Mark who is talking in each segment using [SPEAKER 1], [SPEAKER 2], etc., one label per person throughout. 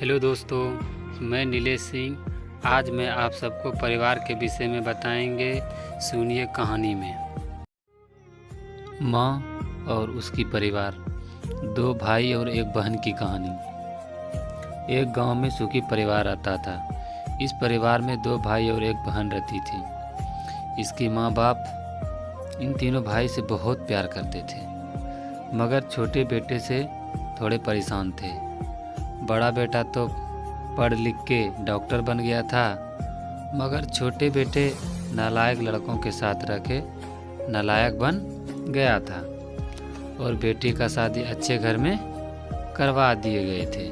[SPEAKER 1] Hello दोस्तों, मैं नीलेश सिंह। आज मैं आप सबको परिवार के विषय में बताएंगे। सुनिए कहानी में। माँ और उसकी परिवार, दो भाई और एक बहन की कहानी। एक गांव में सुखी परिवार रहता था। इस परिवार में दो भाई और एक बहन रहती थी। इसकी माँ बाप इन तीनों भाई से बहुत प्यार करते थे, मगर छोटे बेटे से थोड़े परेशान थे। बड़ा बेटा तो पढ़ लिख के डॉक्टर बन गया था, मगर छोटे बेटे नालायक लड़कों के साथ रह के नालायक बन गया था और बेटी का शादी अच्छे घर में करवा दिए गए थे।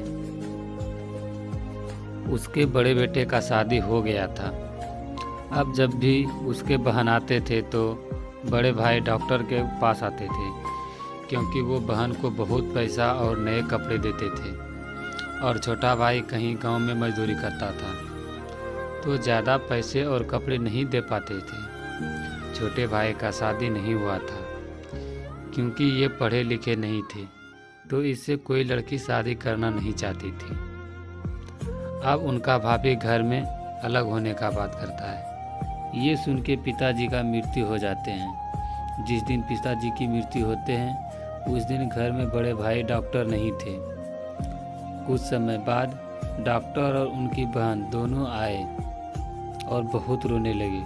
[SPEAKER 1] उसके बड़े बेटे का शादी हो गया था। अब जब भी उसके बहन आते थे तो बड़े भाई डॉक्टर के पास आते थे, क्योंकि वो बहन को बहुत पैसा और नए कपड़े देते थे और छोटा भाई कहीं गांव में मजदूरी करता था तो ज़्यादा पैसे और कपड़े नहीं दे पाते थे। छोटे भाई का शादी नहीं हुआ था क्योंकि ये पढ़े लिखे नहीं थे, तो इससे कोई लड़की शादी करना नहीं चाहती थी। अब उनका भाभी घर में अलग होने का बात करता है। ये सुन के पिताजी का मृत्यु हो जाते हैं। जिस दिन पिताजी की मृत्यु होते हैं उस दिन घर में बड़े भाई डॉक्टर नहीं थे। कुछ समय बाद डॉक्टर और उनकी बहन दोनों आए और बहुत रोने लगे।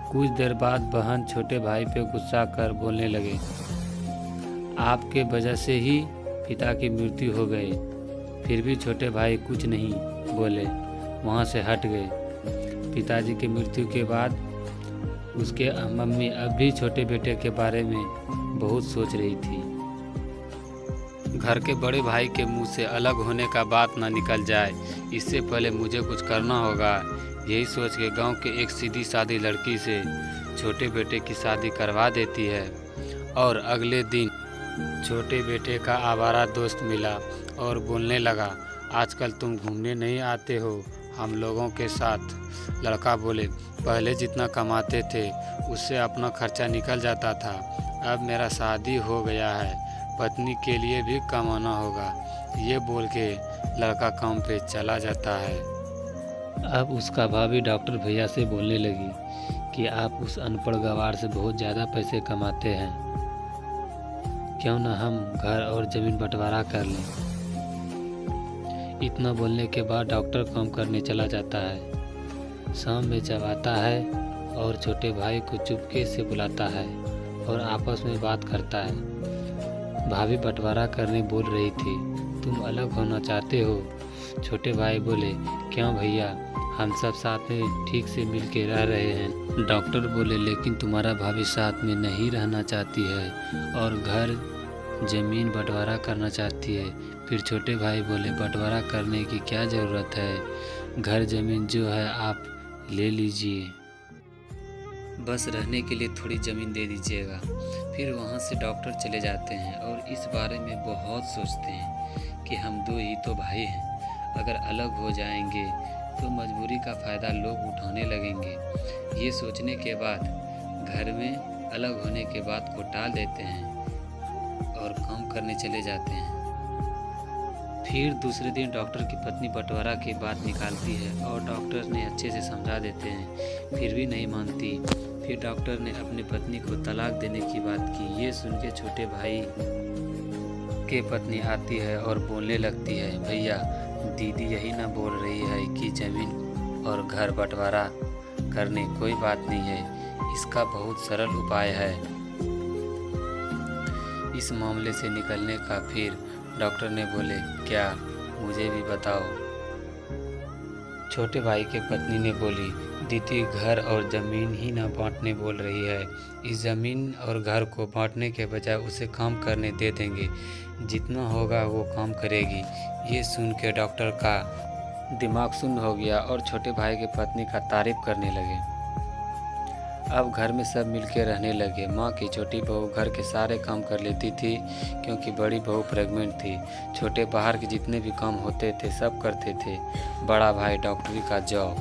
[SPEAKER 1] कुछ देर बाद बहन छोटे भाई पे गुस्सा कर बोलने लगे, आपके वजह से ही पिता की मृत्यु हो गई। फिर भी छोटे भाई कुछ नहीं बोले, वहाँ से हट गए। पिताजी की मृत्यु के बाद उसके मम्मी अब भी छोटे बेटे के बारे में बहुत सोच रही थी। घर के बड़े भाई के मुंह से अलग होने का बात ना निकल जाए, इससे पहले मुझे कुछ करना होगा। यही सोच के गांव के एक सीधी सादी लड़की से छोटे बेटे की शादी करवा देती है। और अगले दिन छोटे बेटे का आवारा दोस्त मिला और बोलने लगा, आजकल तुम घूमने नहीं आते हो हम लोगों के साथ। लड़का बोले, पहले जितना कमाते थे उससे अपना खर्चा निकल जाता था, अब मेरा शादी हो गया है, पत्नी के लिए भी कमाना होगा। ये बोल के लड़का काम पे चला जाता है। अब उसका भाभी डॉक्टर भैया से बोलने लगी कि आप उस अनपढ़ गवार से बहुत ज़्यादा पैसे कमाते हैं, क्यों ना हम घर और ज़मीन बंटवारा कर लें। इतना बोलने के बाद डॉक्टर काम करने चला जाता है। शाम में जब आता है और छोटे भाई को चुपके से बुलाता है और आपस में बात करता है। भाभी बंटवारा करने बोल रही थी, तुम अलग होना चाहते हो। छोटे भाई बोले, क्यों भैया, हम सब साथ में ठीक से मिल के रह रहे हैं। डॉक्टर बोले, लेकिन तुम्हारा भाभी साथ में नहीं रहना चाहती है और घर ज़मीन बंटवारा करना चाहती है। फिर छोटे भाई बोले, बंटवारा करने की क्या ज़रूरत है, घर ज़मीन जो है आप ले लीजिए, बस रहने के लिए थोड़ी ज़मीन दे दीजिएगा। फिर वहाँ से डॉक्टर चले जाते हैं और इस बारे में बहुत सोचते हैं कि हम दो ही तो भाई हैं, अगर अलग हो जाएंगे तो मजबूरी का फ़ायदा लोग उठाने लगेंगे। ये सोचने के बाद घर में अलग होने के बाद को टाल देते हैं और काम करने चले जाते हैं। फिर दूसरे दिन डॉक्टर की पत्नी बंटवारा की बात निकालती है और डॉक्टर ने अच्छे से समझा देते हैं, फिर भी नहीं मानती। फिर डॉक्टर ने अपनी पत्नी को तलाक देने की बात की। ये सुन के छोटे भाई के पत्नी आती है और बोलने लगती है, भैया दीदी यही ना बोल रही है कि ज़मीन और घर बंटवारा करने कोई बात नहीं है, इसका बहुत सरल उपाय है इस मामले से निकलने का। फिर डॉक्टर ने बोले, क्या, मुझे भी बताओ। छोटे भाई के पत्नी ने बोली, दीदी घर और ज़मीन ही ना बांटने बोल रही है, इस ज़मीन और घर को बांटने के बजाय उसे काम करने दे देंगे, जितना होगा वो काम करेगी। ये सुन के डॉक्टर का दिमाग शून्य हो गया और छोटे भाई के पत्नी का तारीफ करने लगे। अब घर में सब मिलके रहने लगे। माँ की छोटी बहू घर के सारे काम कर लेती थी क्योंकि बड़ी बहू प्रेग्नेंट थी। छोटे बाहर के जितने भी काम होते थे सब करते थे। बड़ा भाई डॉक्टरी का जॉब